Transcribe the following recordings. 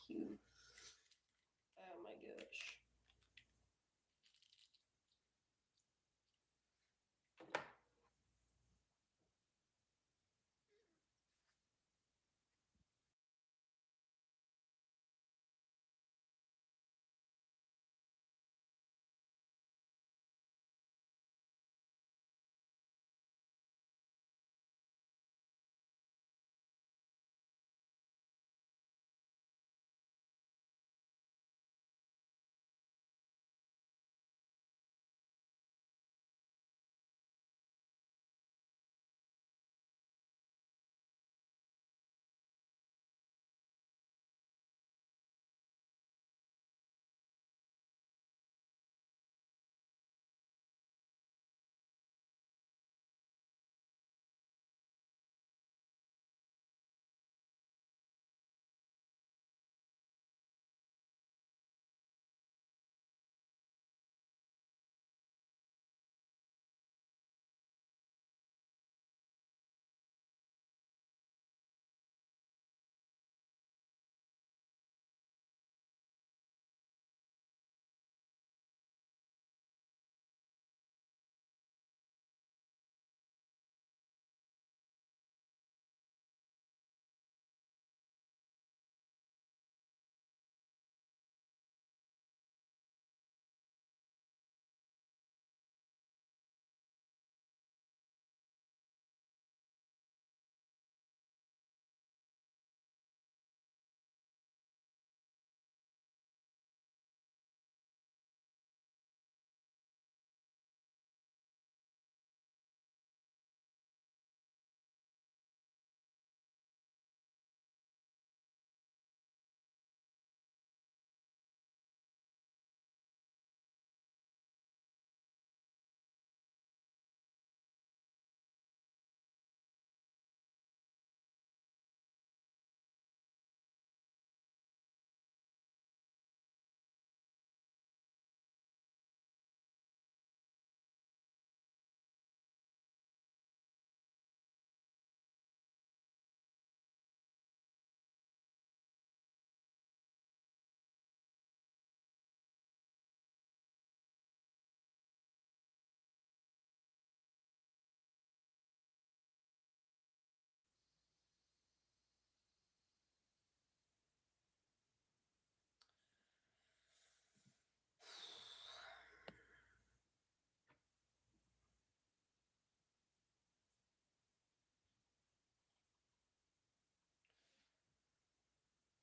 Cute. Oh my gosh.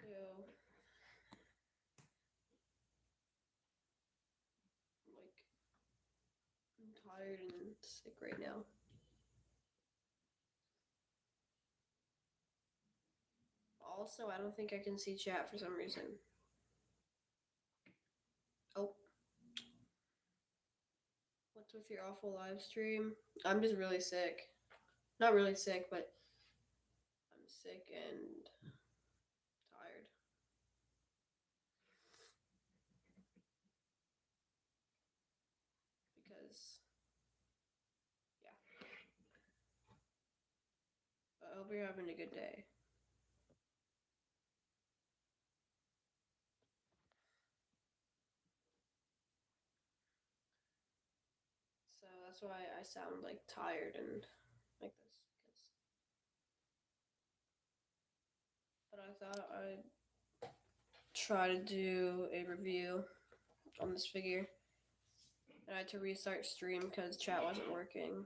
Yo, like, I'm tired and sick right now. Also, I don't think I can see chat for some reason. Oh, what's with your awful live stream? I'm just really sick. Not really sick, but I'm sick and tired. Because, yeah. But I hope you're having a good day. So that's why I sound like tired and like this. But I thought I'd try to do a review on this figure. And I had to restart stream because chat wasn't working.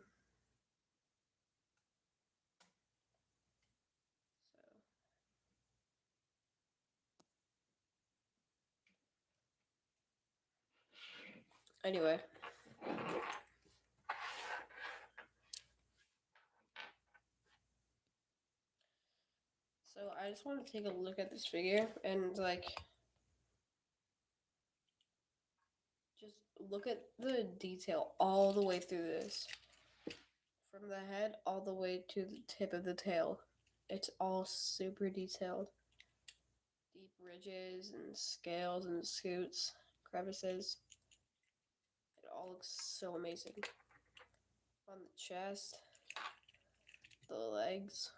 So anyway. So I just want to take a look at this figure and like just look at the detail all the way through this. From the head all the way to the tip of the tail. It's all super detailed. Deep ridges and scales and scoots, crevices. It all looks so amazing. On the chest, the legs.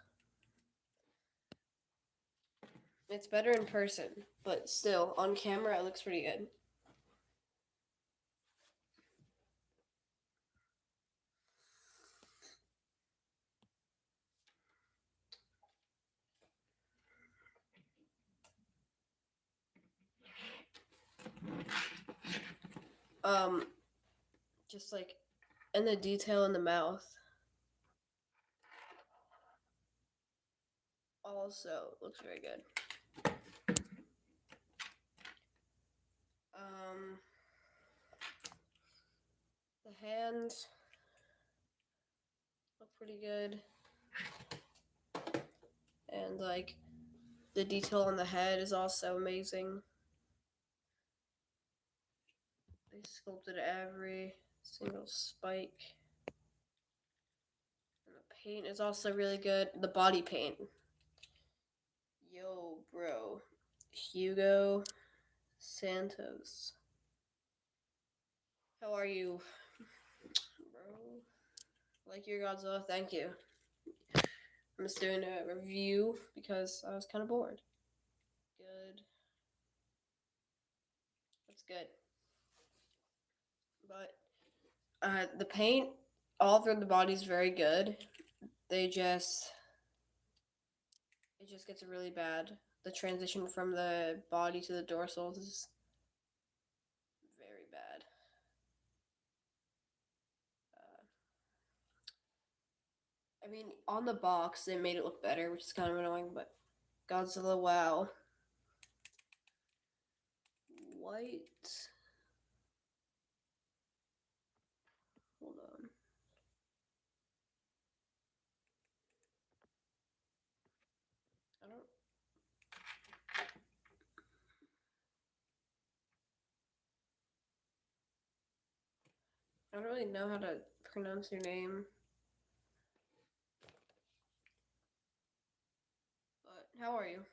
It's better in person, but still, on camera, it looks pretty good. Um, just like, and the detail in the mouth also looks very good. Um, the hands look pretty good, and like the detail on the head is also amazing. They sculpted every single spike. And the paint is also really good. The body paint. Yo, bro. Hugo Santos. How are you, bro? Like your Godzilla? Thank you. I'm just doing a review because I was kind of bored. Good. That's good. But the paint all through the body is very good. They just it just gets really bad. The transition from the body to the dorsals is very bad. Uh, I mean, on the box they made it look better, which is kind of annoying. But Godzilla, wow, white. Hold on. I don't. I don't really know how to pronounce your name. But how are you?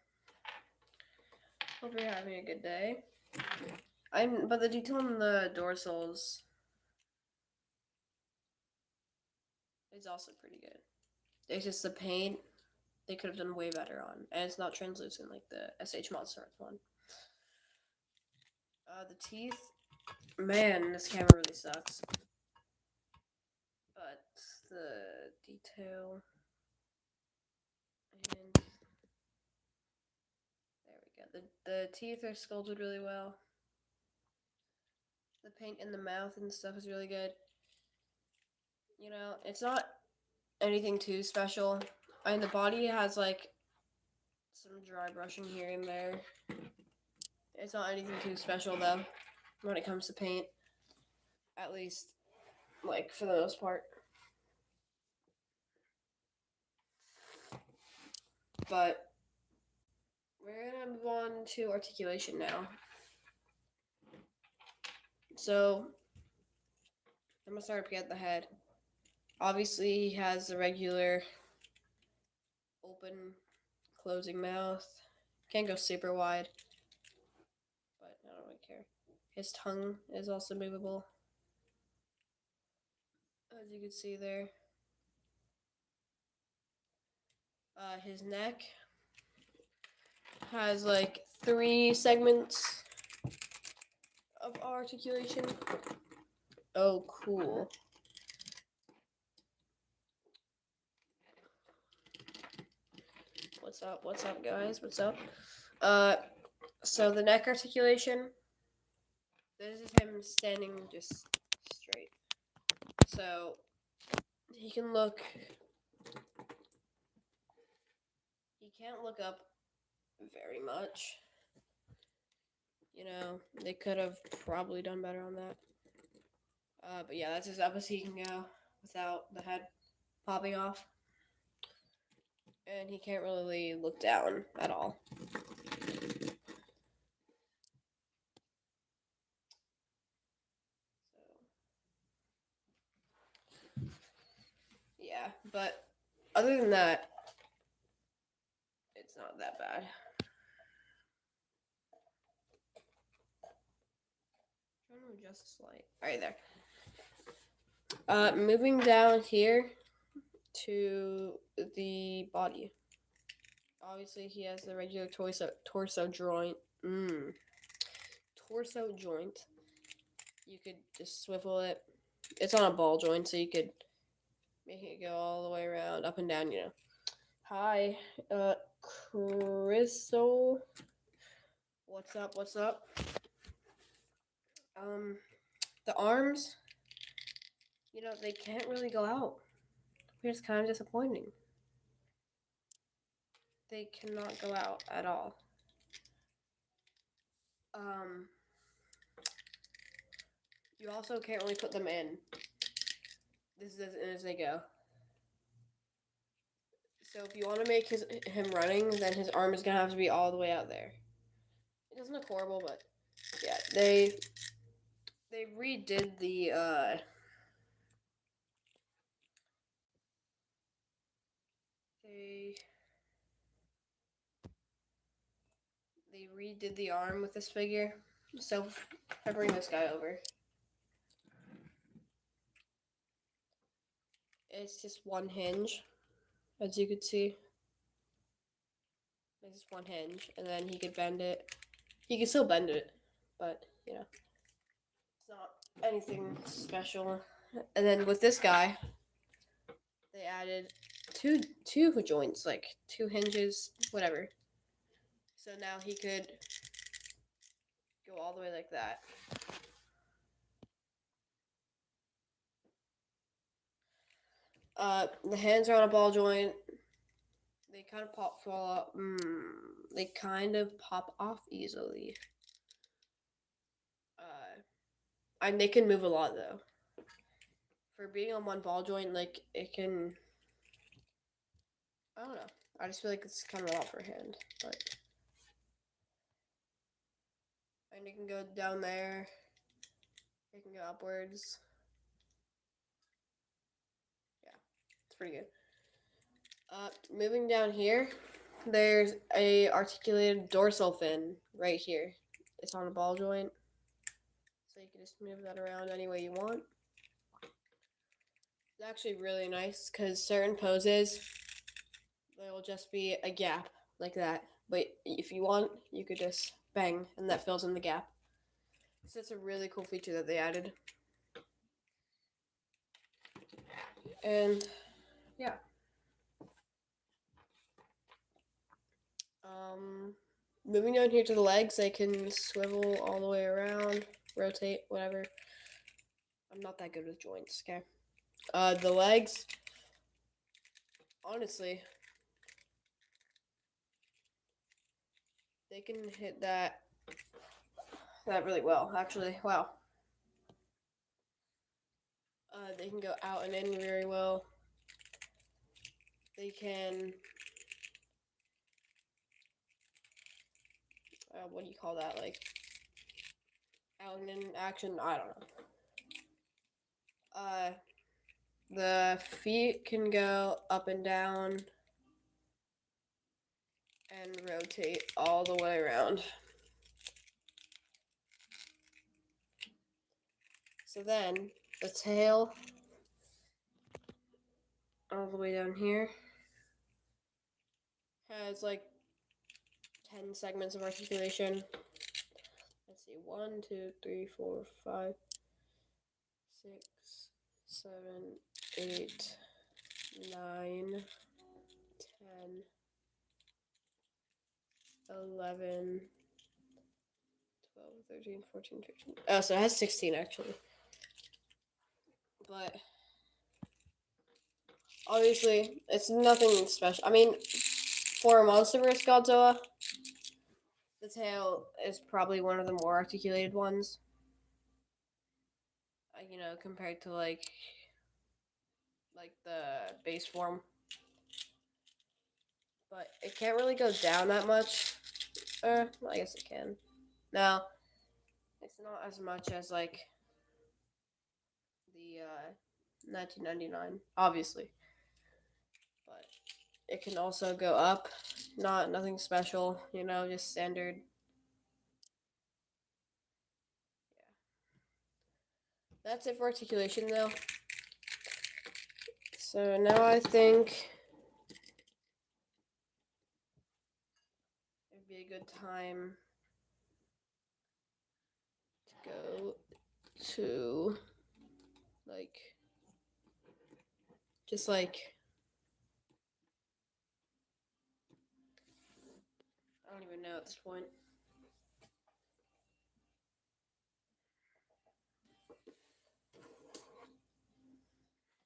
Hope you're having a good day. But the detail on the dorsals is also pretty good. It's just the paint they could have done way better on, and it's not translucent like the SH Monster one. The teeth, man, this camera really sucks. But the detail, and there we go. The teeth are sculpted really well. The paint in the mouth and stuff is really good. You know, it's not anything too special. I mean, the body has like some dry brushing here and there. It's not anything too special though when it comes to paint. At least, like, for the most part. But we're gonna move on to articulation now. So I'm gonna start up at the head. Obviously, he has the regular open, closing mouth. Can't go super wide, but I don't really care. His tongue is also movable, as you can see there. His neck has like 3 segments of articulation. Oh, cool. What's up? What's up, guys? What's up? So the neck articulation. This is him standing just straight. So he can look. He can't look up very much. You know, they could have probably done better on that. But yeah, that's as up as he can go without the head popping off. And he can't really look down at all. So, yeah, but other than that, it's not that bad. I'm trying to adjust the light. Alright, there. Moving down here to the body. obviously he has the regular torso joint. Torso joint. You could just swivel it. It's on a ball joint, so you could make it go all the way around, up and down. Hi, Crystal. What's up? What's up? The arms. They can't really go out. It's kind of disappointing. They cannot go out at all. You also can't really put them in. This is as in as they go. So if you want to make him running, then his arm is gonna have to be all the way out there. It doesn't look horrible, but yeah, they redid the they redid the arm with this figure. So if I bring this guy over, it's just one hinge, as you could see. It's just one hinge, and then he could bend it. He can still bend it, but it's not anything special. And then with this guy, they added two joints, like two hinges, whatever. So now he could go all the way like that. The hands are on a ball joint. They kind of they kind of pop off easily. And they can move a lot though. For being on one ball joint, like it can. I don't know. I just feel like it's kind of a lot for a hand, but. And it can go down there. It can go upwards. Yeah, it's pretty good. Moving down here, there's a articulated dorsal fin right here. It's on a ball joint, so you can just move that around any way you want. It's actually really nice because certain poses, there will just be a gap like that. But if you want, you could just bang, and that fills in the gap. So it's a really cool feature that they added. And yeah. Moving down here to the legs, they can swivel all the way around, rotate, whatever. I'm not that good with joints, okay? The legs, honestly, they can hit that really well, actually. Wow. They can go out and in very well. They can, what do you call that? Like, out and in action? I don't know. The feet can go up and down and rotate all the way around. So then, the tail, all the way down here, has like 10 segments of articulation. Let's see, 1, 2, 3, 4, 5, 6, 7, 8, 9, 10, 11, 12, 13, 14, 15. Oh, so it has 16 actually. But obviously, it's nothing special. I mean, for a Monster vs. Godzilla, the tail is probably one of the more articulated ones. Compared to like the base form. But it can't really go down that much. Well, I guess it can. No, it's not as much as like the 1999, obviously. But it can also go up. Nothing special, just standard. Yeah. That's it for articulation, though. So now I think be a good time to go to like just like I don't even know at this point.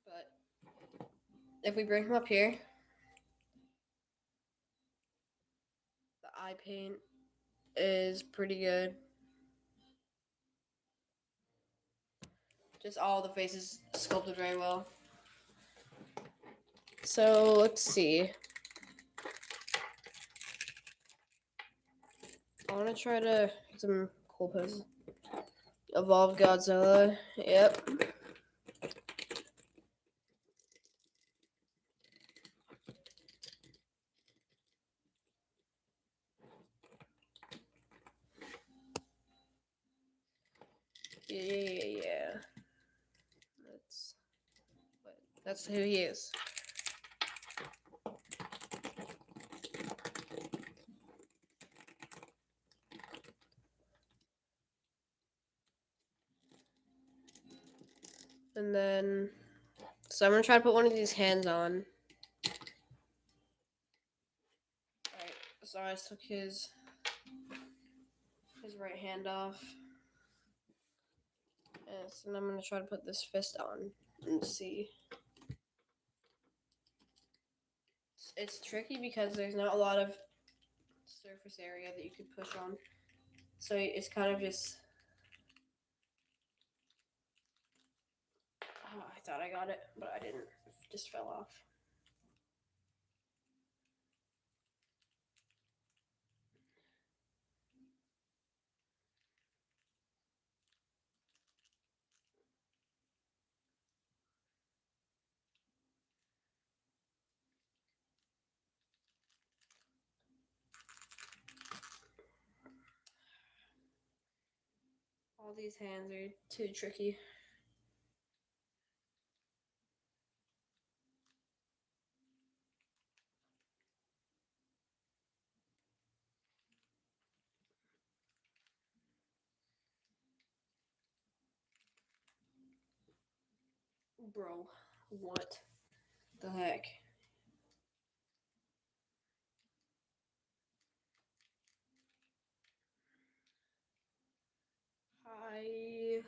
But if we bring him up here, the eye paint is pretty good. Just all the faces sculpted very well. So let's see. I want to try to get some cool poses. Evolved Godzilla. Yep. Yeah. That's who he is. And then, so I'm gonna try to put one of these hands on. Alright, so I took his right hand off. And so I'm gonna try to put this fist on and see. It's tricky because there's not a lot of surface area that you could push on. So it's kind of just. Oh, I thought I got it, but I didn't. It just fell off. All these hands are too tricky. Bro, what the heck? Hi,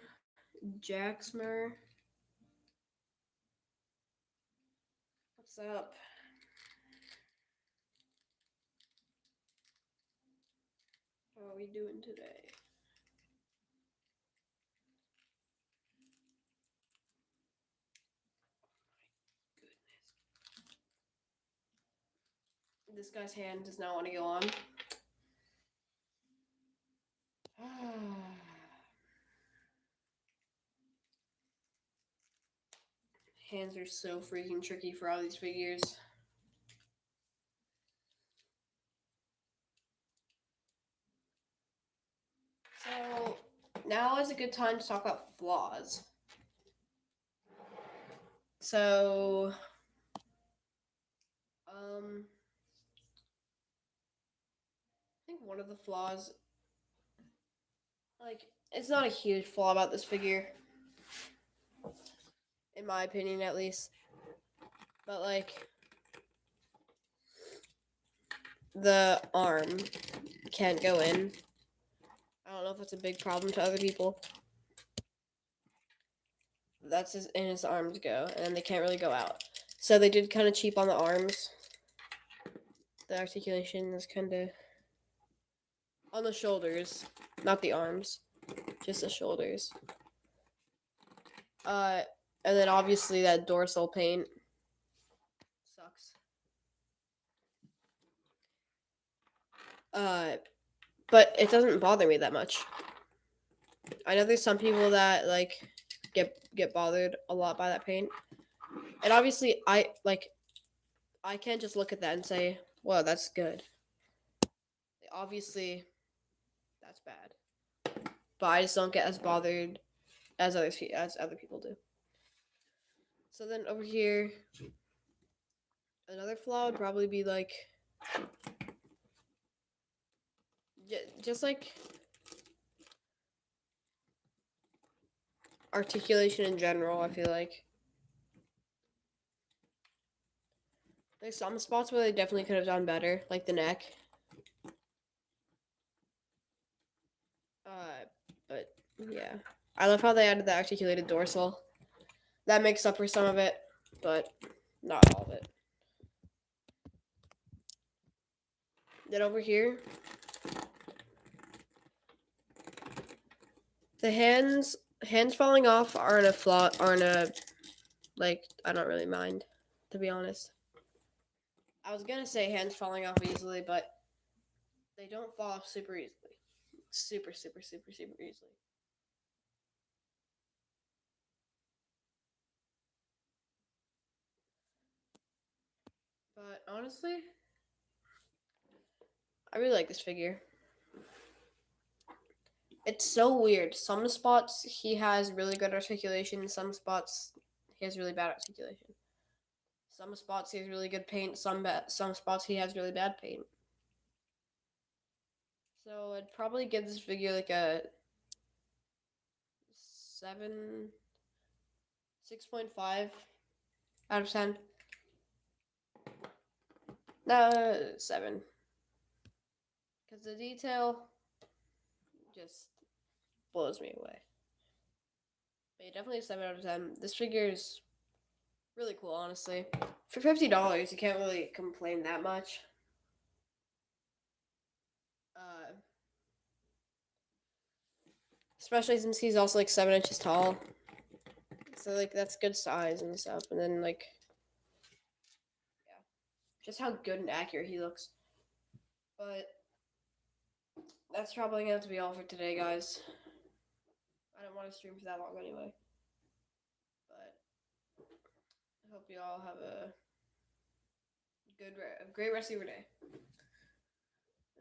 Jaxmer. What's up? How are we doing today? This guy's hand does not want to go on. Hands are so freaking tricky for all these figures. So now is a good time to talk about flaws. So, I think one of the flaws, like, it's not a huge flaw about this figure, in my opinion at least, but like, the arm can't go in. I don't know if that's a big problem to other people. That's in his arms go, and they can't really go out. So they did kind of cheap on the arms. The articulation is kind of on the shoulders, not the arms, just the shoulders. And then obviously that dorsal paint sucks. But it doesn't bother me that much. I know there's some people that like get bothered a lot by that paint, and obviously I can't just look at that and say, "Well, that's good." Obviously, that's bad, but I just don't get as bothered as other people do. So then over here, another flaw would probably be like just like articulation in general, I feel like there's some spots where they definitely could have done better, like the neck. But yeah, I love how they added the articulated dorsal. That makes up for some of it, but not all of it. Then over here, the hands falling off aren't a flaw, aren't a like I don't really mind, to be honest. I was gonna say hands falling off easily, but they don't fall off super easily. Super, super, super, super easily. But honestly, I really like this figure. It's so weird. Some spots he has really good articulation, some spots he has really bad articulation. Some spots he has really good paint, some spots he has really bad paint. So I'd probably give this figure like a 7, 6.5 out of 10. 7. Because the detail just blows me away. But yeah, definitely a 7 out of 10. This figure is really cool, honestly. For $50, you can't really complain that much. Uh, Especially since he's also like 7 inches tall. So like that's good size and stuff. And then like yeah, just how good and accurate he looks. But that's probably gonna have to be all for today, guys. I don't want to stream for that long anyway. But I hope you all have a great rest of your day.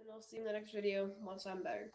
And I'll see you in the next video once I'm better.